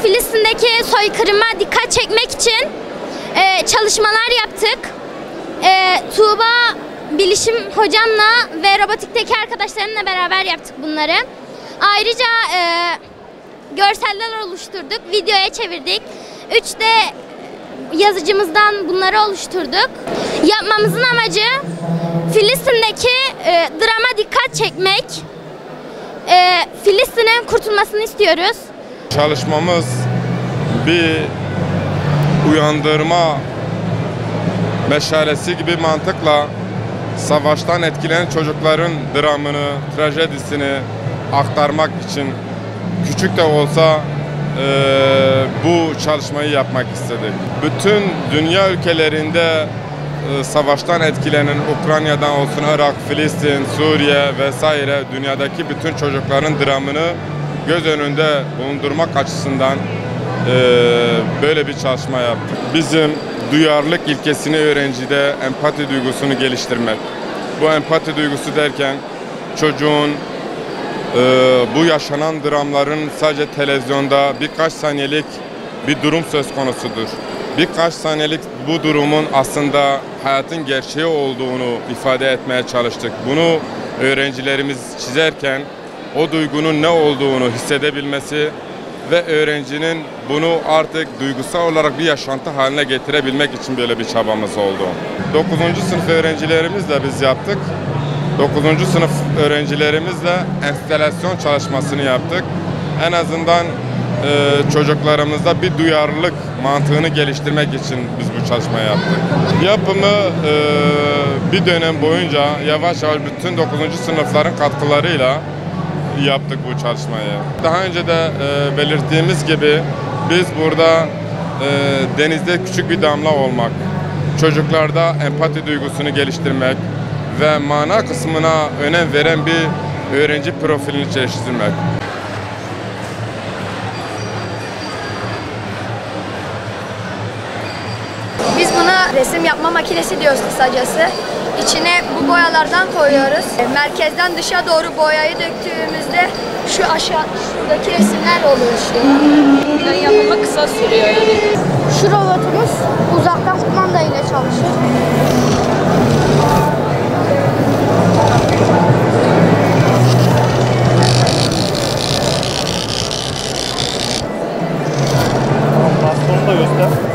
Filistin'deki soykırıma dikkat çekmek için çalışmalar yaptık. Tuğba Bilişim hocamla ve robotikteki arkadaşlarımla beraber yaptık bunları. Ayrıca görseller oluşturduk, videoya çevirdik. 3 de yazıcımızdan bunları oluşturduk. Yapmamızın amacı Filistin'deki drama dikkat çekmek. Filistin'in kurtulmasını istiyoruz. Çalışmamız bir uyandırma meşalesi gibi mantıkla savaştan etkilenen çocukların dramını, trajedisini aktarmak için küçük de olsa bu çalışmayı yapmak istedik. Bütün dünya ülkelerinde savaştan etkilenen, Ukrayna'dan olsun, Irak, Filistin, Suriye vesaire dünyadaki bütün çocukların dramını göz önünde bulundurmak açısından böyle bir çalışma yaptık. Bizim duyarlılık ilkesini öğrencide empati duygusunu geliştirmek. Bu empati duygusu derken çocuğun bu yaşanan dramların sadece televizyonda birkaç saniyelik bir durum söz konusudur. Birkaç saniyelik bu durumun aslında hayatın gerçeği olduğunu ifade etmeye çalıştık. Bunu öğrencilerimiz çizerken o duygunun ne olduğunu hissedebilmesi ve öğrencinin bunu artık duygusal olarak bir yaşantı haline getirebilmek için böyle bir çabamız oldu. 9. sınıf öğrencilerimizle biz yaptık. 9. sınıf öğrencilerimizle enstalasyon çalışmasını yaptık. En azından çocuklarımızda bir duyarlılık mantığını geliştirmek için biz bu çalışmayı yaptık. Yapımı bir dönem boyunca yavaş yavaş bütün 9. sınıfların katkılarıyla yaptık bu çalışmayı. Daha önce de belirttiğimiz gibi biz burada denizde küçük bir damla olmak, çocuklarda empati duygusunu geliştirmek ve mana kısmına önem veren bir öğrenci profilini geliştirmek. Biz buna resim yapma makinesi diyoruz kısacası. İçine bu boyalardan koyuyoruz. Merkezden dışa doğru boyayı döktüğümüzde şuradaki resimler oluşuyor. Yani yapımı kısa sürüyor yani. Şu robotumuz uzaktan kumanda ile çalışır. Bastonu da göster.